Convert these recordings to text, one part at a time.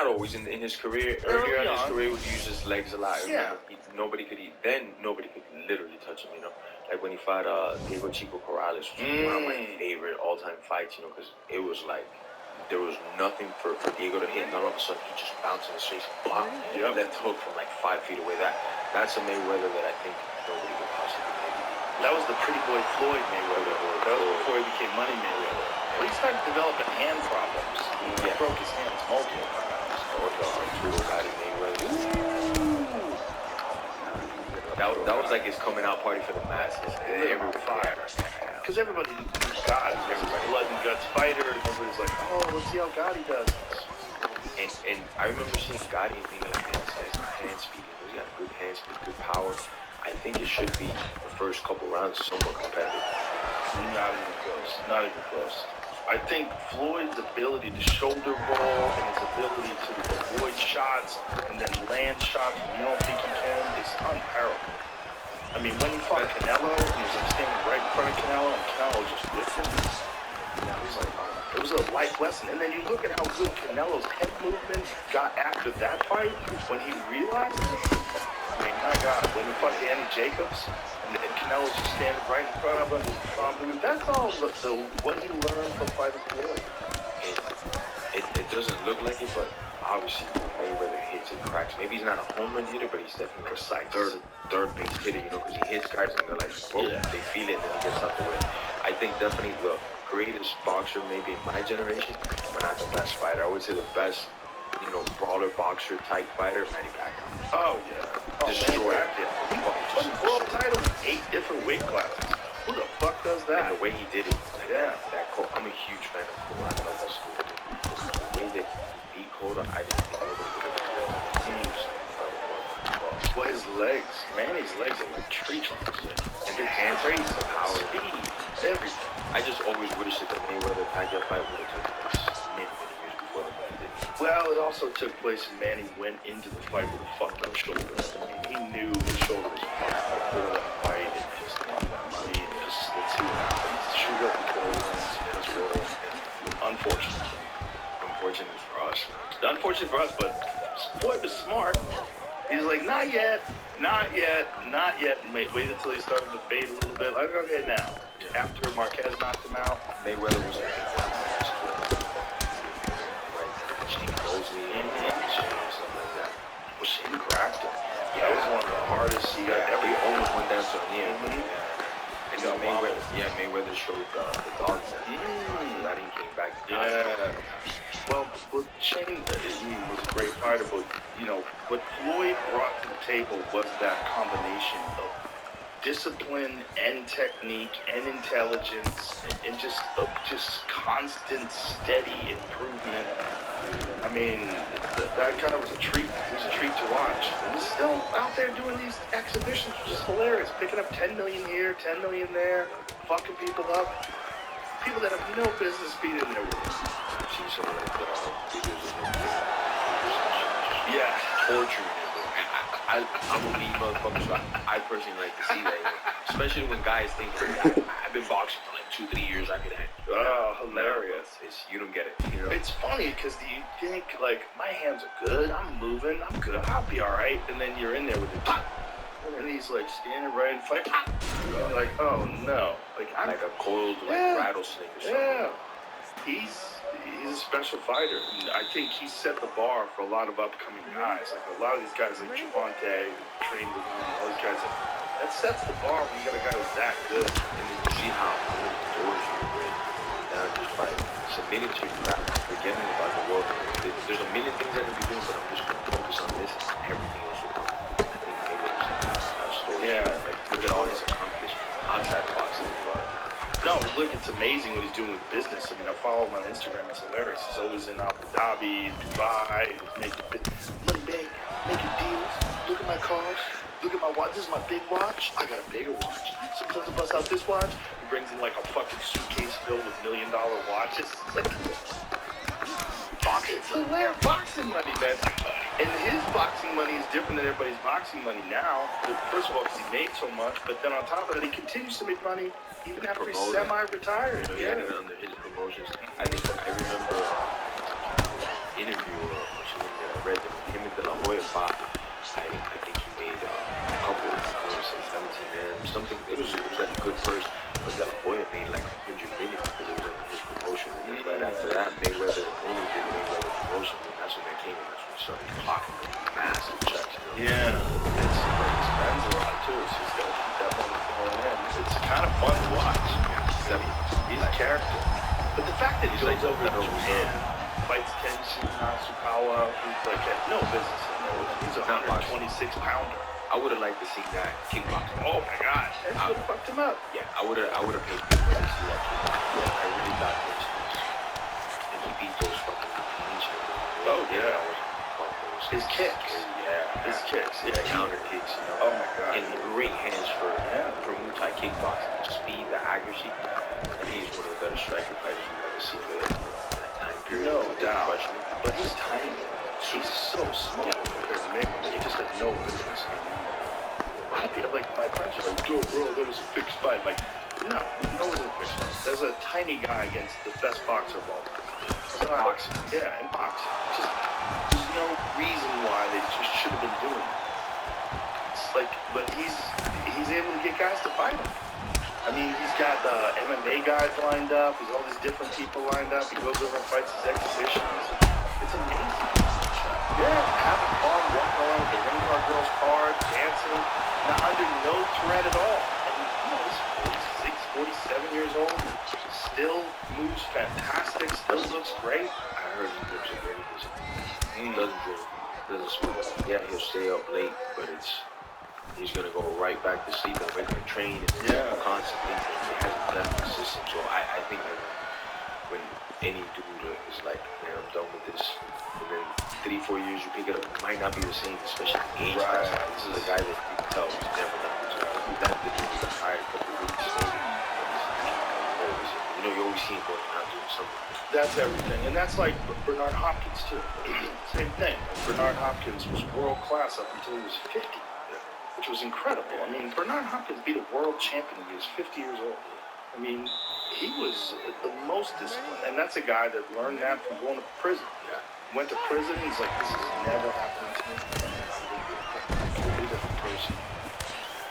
not always in his career. Earlier in his career, he would use his legs a lot. Yeah. Nobody could nobody could literally touch him, you know? Like when he fought Diego Chico Corrales, which was one of my favorite all-time fights, you know, because it was like, there was nothing for Diego to hit, and all of a sudden he just bounced in his face, blah, left hook from like 5 feet away. That's a Mayweather that I think nobody could possibly maybe. That was the pretty boy Floyd Mayweather. That was before he became Money Mayweather. But he started developing hand problems. He broke his hands multiple times. Arturo Gatti Mayweather. That was like his coming out party for the masses. Everyone fire. Because everybody knew Gotti. Everybody blood and guts fighter. Everybody's like, oh, let's see how Gotti does. And I remember seeing Gotti and being like, hand speed. He's got good hand speed, good power. I think it should be the first couple rounds somewhat competitive. Not even close. Not even close. I think Floyd's ability to shoulder roll and his ability to avoid shots and then land shots when you don't think he can is unparalleled. I mean, when he fought Canelo, he was like standing right in front of Canelo, and Canelo just whipped him. It was like, it was a life lesson. And then you look at how good Canelo's head movement got after that fight when he realized it. I mean, my God, when he fought Danny Jacobs, and Canelo's just standing right in front of him, that's all what he learned from fighting Floyd. It doesn't look like it, but obviously Mayweather hits and cracks. Maybe he's not a home run hitter, but he's definitely precise. Third base hitter, you know, because he hits guys and they're like, whoa, they feel it and then he gets out the way. I think definitely the greatest boxer maybe in my generation, but not the best fighter. I would say the best, you know, brawler boxer type fighter, Manny Pacquiao. Oh yeah, destroyer. He won world titles in 8 different weight classes. Who the fuck does that? And the way he did it, like, I'm a huge fan of Cole. I love that school. The way that he beat Cole, I didn't think nobody would have done it. Well, his legs, Manny's legs are like tree trunks. And the hand race, the power, speed, everything. I just always wish that the Mayweather Pacquiao fight would have taken place many years before the fight did. Well, it also took place and Manny went into the fight with a fucked up shoulder. I mean, he knew his shoulder was fucked up before that fight and just wanted that money and just let's see what happens. Shoot up the goal, unfortunate. Unfortunate for us. Unfortunate for us, but Floyd was smart. He's like, not yet. Wait until he started to fade a little bit. Like, okay, now. After Marquez knocked him out, Mayweather was like, Shane Mosley and stuff like that. well, Shane cracked him. Yeah, that was one of the hardest. He almost went down to the end. And Mayweather showed the dogs that he came back. Well, Shane he was a great fighter, but you know what Floyd brought to the table was that combination of discipline and technique and intelligence and just constant, steady improvement. I mean, that kind of was a treat. It was a treat to watch. And he's still out there doing these exhibitions, which is hilarious. Picking up 10 million here, 10 million there, fucking people up. People that have no business being in there with him. Yeah. Torturing it. I'm a mean motherfucker, so I personally like to see that. Especially when guys think, I've been boxing for like 2-3 years, I could act. Oh, hilarious. You don't get it. You know? It's funny because you think, like, my hands are good, I'm moving, I'm good, I'll be alright. And then you're in there with it, pop! And he's like standing right in front, pop! You're like, oh no. Like a coiled rattlesnake or something. Yeah. He's a special fighter. And I think he set the bar for a lot of upcoming guys. Like a lot of these guys like Javante, trained with him, all these guys, that sets the bar when you got a guy who's that good. And then you see how many doors you break down just by submitting to your craft, forgetting about the world. There's a million things I can be doing, but I'm just going to focus on this and everything else will come. I think maybe it's a story. Yeah. Like, look at all his accomplishments outside boxing. No, look, it's amazing what he's doing with business. I mean, I follow him on Instagram. It's hilarious. He's always in Abu Dhabi, Dubai, making deals. Look at my cars. Look at my watch. This is my big watch. I got a bigger watch. Sometimes I bust out this watch. He brings in like a fucking suitcase filled with $1 million watches. It's like, it's hilarious. Boxing money, man. And his boxing money is different than everybody's boxing money now. First of all, because he made so much, but then on top of it, he continues to make money even after he's semi-retired. He had it under his promotions. I remember interview or something that I read that him and De La Hoya fought. I think he made a couple, I want to say 17 million, something. It was like a good purse, but De La Hoya made like 100 million because it was under his promotion. And then right after that, Mayweather only did Mayweather promotion, and that's when that came in. That's when he started popping massive checks. Yeah, it spends a lot too, so he's got to keep that money going in. It's kind of fun to watch. He's a character. But the fact that he goes over to Japan, fights Kenshin Nasukawa, who's like had no business in there. He's a 126 pounder. I would have liked to see that kickboxing. Oh my God, that would have fucked him up. Yeah, I would have paid people to see that kickboxing. Yeah, I really thought and he beat those fucking Japanese. Oh yeah. His kicks. Yeah. His kicks. Yeah, counter kicks. You know? Oh my God. And great hands for Muay Thai kickboxing. The speed, the accuracy. And he's one of the better striker fighters we've ever seen for that time period. No doubt. But he's tiny. He's so small compared to Mayweather. He just had no business. A lot of people, like my friends are like, "Yo, bro, that was a fixed fight." Like, no, it wasn't a fixed fight. There's a tiny guy against the best boxer of all time. Boxing. Yeah, in boxing. Just, there's no reason why they just should have been doing it. It's like, but he's able to get guys to fight him. I mean, he's got MMA guys lined up. He's all these different people lined up. He goes over and fights his exhibitions. It's amazing. Yeah, having fun, walking around with the ring card girl's card, dancing, not under no threat at all. And he's 46, 47 years old, still moves fantastic, still looks great. I heard he looks great. He doesn't drink, doesn't smoke. Yeah, he'll stay up late, but he's gonna go right back to sleep and regular train and constantly. He hasn't left the system, so I think that when any dude is like, man, I'm done with this, and then 3-4 years you pick it up, it might not be the same, especially age. Right. This is a guy that you can tell he's never done this. That the dude got hired a couple of weeks later. You know, you always see him going out doing something. That's everything. And that's like Bernard Hopkins, too. Same thing. Bernard Hopkins was world class up until he was 50, which was incredible. I mean, Bernard Hopkins beat a world champion when he was 50 years old. I mean, he was the most disciplined. And that's a guy that learned that from going to prison. Yeah. Went to prison, he's like, this is never happening to me. Completely different person.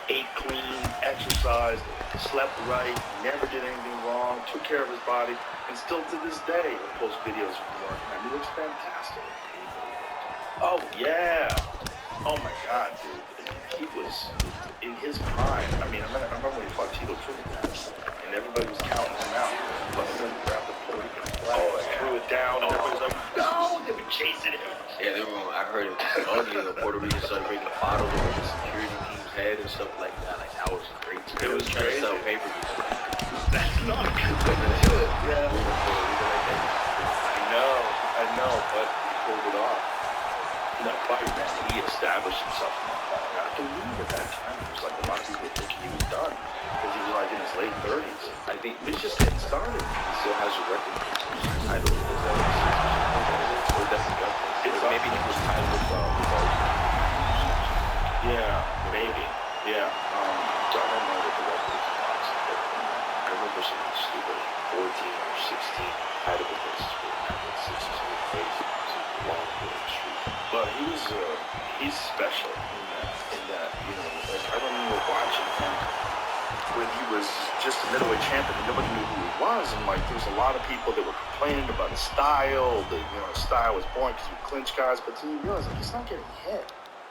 Ate clean, exercised, slept right, never did anything wrong, took care of his body, and still to this day he'll post videos of him working. I mean, he looks fantastic. Oh yeah. Oh my God, dude. He was in his prime. I mean, I remember when he fought Tito Trinidad, and everybody was counting him out. But then he grabbed the Puerto Rican flag, threw it down, and everybody was like, no, they were chasing him. Yeah, they were. I heard the Puerto Rican started breaking bottles over the security team's head and stuff like that. Like that was great. It was trying crazy. to sell pay-per-views. That's not a good thing to do it. Yeah. I know, but he pulled it off. In that fight, man, he established himself in that fight. I believe at that time it was like a lot of people think he was done because he was like in his late 30s. I think He's just getting started. he still has a record. I don't know. Or definitely got this. Maybe he was tied with Yeah, maybe. Yeah. I don't know what the record is in boxing, but I remember something stupid, 14 or 16 tied up against his crazy. But he's special in that, you know, like I remember watching him when he was just a middleweight champion and nobody knew who he was, and like there was a lot of people that were complaining about his style, that, you know, his style was boring because he would clinch guys, but then you realize like he's not getting hit.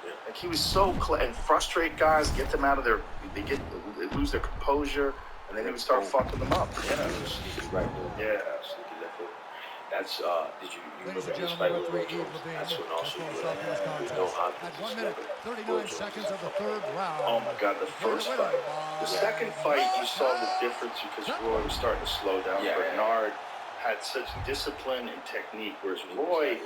Yeah. Like he was so and frustrate guys, get them out of they lose their composure, and then he would start fucking them up. Yeah, sneaky right hook. Yeah. Sneaky left hook. That's did you Ladies remember and his fight gentlemen, with Roy referee Eve Jones? Levine That's when has also called you stop to this no contest Hopkins. at 1 minute, 39 seconds of the third round. Oh my God, the first fight. The second fight, you saw the difference because Roy was starting to slow down. Yeah, Bernard had such discipline and technique, whereas Roy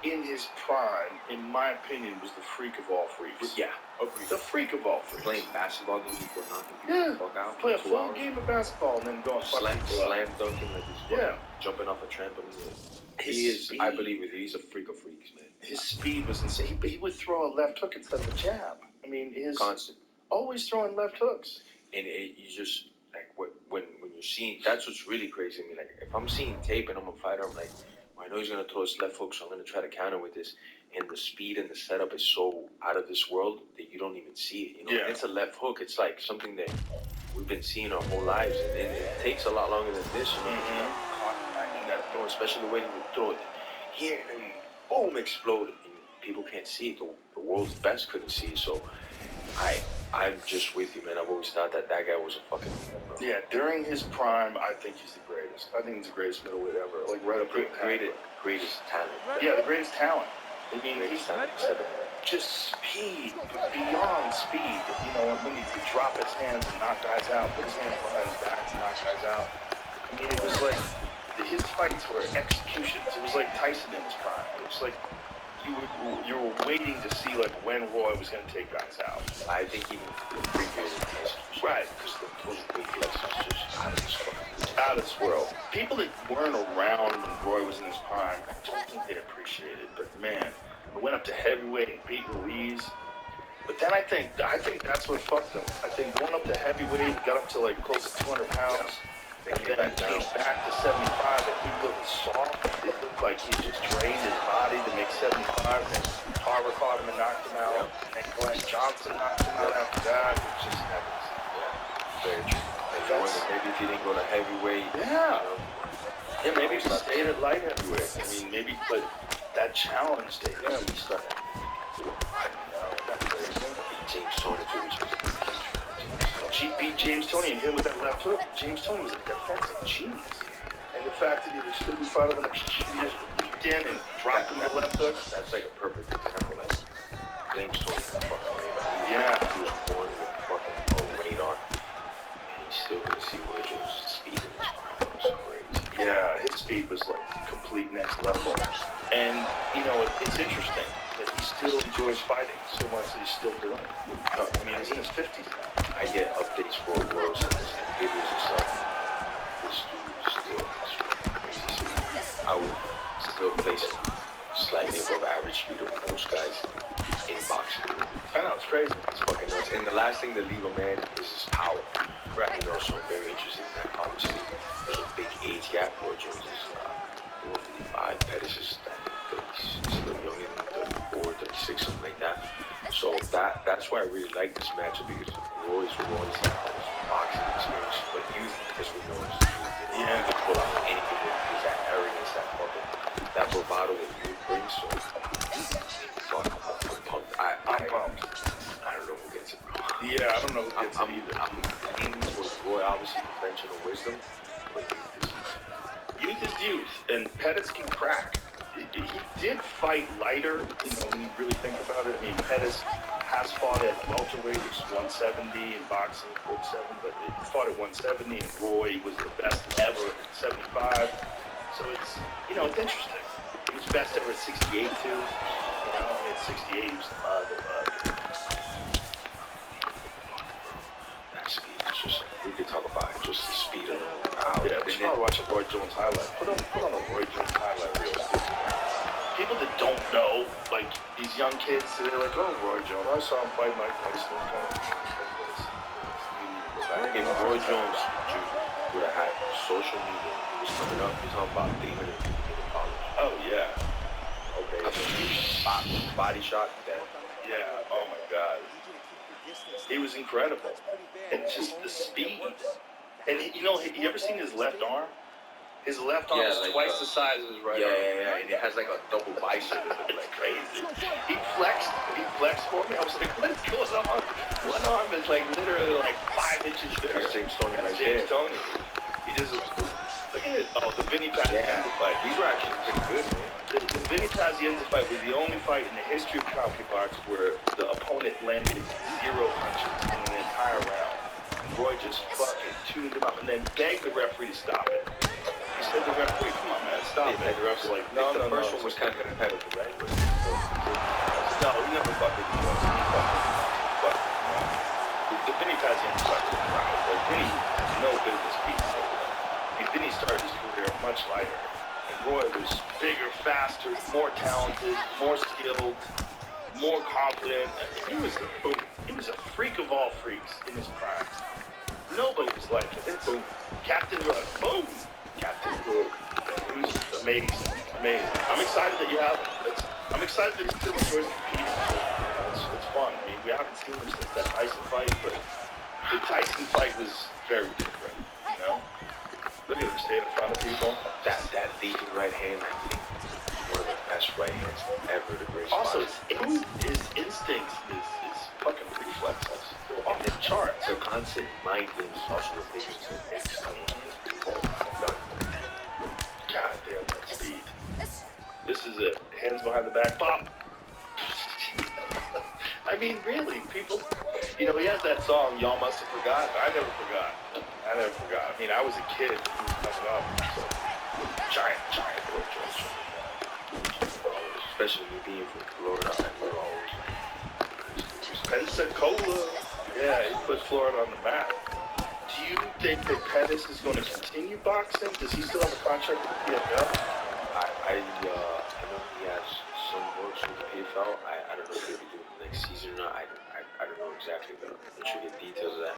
in his prime, in my opinion, was the freak of all freaks. Yeah, agreed. The freak of all freaks. Playing basketball games before knocking people Yeah. the fuck out. Play a 2 full hours. game of basketball and then go and fuck Slam people up. dunking like he's jumping off a trampoline. His He is, speed. I believe it. He's a freak of freaks, man. His speed was insane. But he would throw a left hook instead of a jab. I mean, Constant. always throwing left hooks. And you just like when you're seeing, that's what's really crazy to me. Like if I'm seeing tape and I'm a fighter, I'm like, why I know he's gonna throw his left hook, so I'm gonna try to counter with this. And the speed and the setup is so out of this world that you don't even see it. You know, and it's a left hook. It's like something that we've been seeing our whole lives, and it takes a lot longer than this. You know, caught in that throw, especially the way he would throw it here, and boom, exploded. And people can't see it. The world's best couldn't see it. So I'm just with you, man. I've always thought that guy was a fucking hero. Yeah, during his prime, I think he's the greatest. I think he's the greatest middleweight ever. Like right up there. Greatest talent. Yeah, the greatest talent. I mean, he's talent. just speed, beyond speed. You know, when he could drop his hands and knock guys out, put his hands behind his back and knock guys out. I mean, it was like his fights were executions. It was like Tyson in his prime. It was like you were waiting to see like when Roy was going to take guys out. I think even the previous right, because those reflexes just out of this fucking out of this world. People that weren't around when Roy was in his prime, I don't think they appreciate it. But man, I went up to heavyweight and beat Ruiz. But then I think that's what fucked him. I think going up to heavyweight, got up to like close to 200 pounds, and then came back to 75, and he looked soft. It looked like he just drained his body to make 75. And Tarver caught him and knocked him out. And Glenn Johnson knocked him out after that. It just happens. very true. Maybe if he didn't go to heavyweight. Yeah. Yeah, maybe if he stayed at light heavyweight. I mean, maybe, but that challenge to him, he started. James Toney, She beat James Toney and hit him with that left hook. James Toney was a defensive genius. And the fact that he was still fighting him, he just leaped in and dropped him with the left hook. That's like a perfect example. Like James Toney, yeah, he was born with fucking low radar, and he's still gonna see Woodrow's speed in his prime. It was crazy. Yeah, his speed was like complete next level. And you know, it's interesting that he still enjoys fighting so much that he's still doing it. I mean, he's in his 50s now. I get updates for Woodrow's videos and stuff. This dude still crazy. I would still place him slightly above average speed of most guys in boxing. I know, it's crazy. It's fucking nuts. And the last thing that leave a man is his power. Right. You know, so I'm very interested in that. Obviously, there's a big age gap. Roy Jones is 55. Pettis is still young, 34, 36, something like that. So that's why I really like this matchup, because Roy's boxing experience, but youth, because we know his youth. Yeah, he can pull out anything with that arrogance, that bravado that you bring. So, I'm pumped. I'm pumped. I don't know who gets it. Yeah, I don't know who gets it either. I'm leaning towards Roy, obviously, conventional wisdom, but youth is youth, and Pettis can crack. He did fight lighter, you know, when you really think about it. I mean, Pettis has fought at welterweight, which is 170 in boxing, 47, but he fought at 170, and Roy was the best ever at 75. So it's, you know, it's interesting. He was best ever at 68, too. You know, at 68, he was that speed is just, we could talk about it, just the speed of it. Yeah, we should probably watch a Roy Jones highlight. Put on a Roy Jones highlight reel. People that don't know, like these young kids, they're like, oh, Roy Jones, I saw him fight Mike Tyson. If Roy Jones would have had social media, he was coming up, he's talking about 300 people in college. Oh, yeah. Okay. Body shot, then. Yeah, oh my God. He was incredible. And just the speed. And you know, you ever seen his left arm? His left arm is like twice the size of his right arm. Yeah. And it has like a double bicep. It's crazy. He flexed for me. I was like, what is going on? One arm is like literally like 5 inches bigger. That's James Toney right James there. Toney. He just, look at it. Oh, the Vinny Pazienza fight. These were actually pretty good, man. The Vinny Pazienza fight was the only fight in the history of combat box where the opponent landed 0 punches in an entire round. Roy just fucking tuned him up and then begged the referee to stop it. He said to the referee, come on, man, stop it. And the referee was like, no. The first one was kind of competitive, right? No, he never fucking was. He fucking the Vinny Pazienza fight was incredible. Like, Vinny has no business beating him. Vinny started his career much lighter. And Roy was bigger, faster, more talented, more skilled, more confident. He was a freak of all freaks in his prime. Nobody was like him. Boom. Captain Hook. Boom. Captain Hook. He was amazing. Amazing. I'm excited that you have him. I'm excited that he's still enjoys competing. It's fun. I mean, we haven't seen him since that Tyson fight, but the Tyson fight was very different, you know? Look at him stay in front of people. That leading right hand, I think, one of the best right hands ever to grace. Also, his instincts, his fucking reflexes, they're off the charts. The constant mind games also the biggest thing. God damn, that speed. This is it. Hands behind the back. Pop. I mean, really, people, you know, he has that song, Y'all Must Have Forgot. I never forgot. I mean, I was a kid when he was coming up. So, giant Especially me being from Florida, and we're always Pensacola. Yeah, he put Florida on the map. Do you think that Pettis is going to continue boxing? Does he still have a contract with the PFL? I know he has some works with the PFL. I don't know if he'll be doing the next season or not. I don't know exactly, but I'm sure get details of that.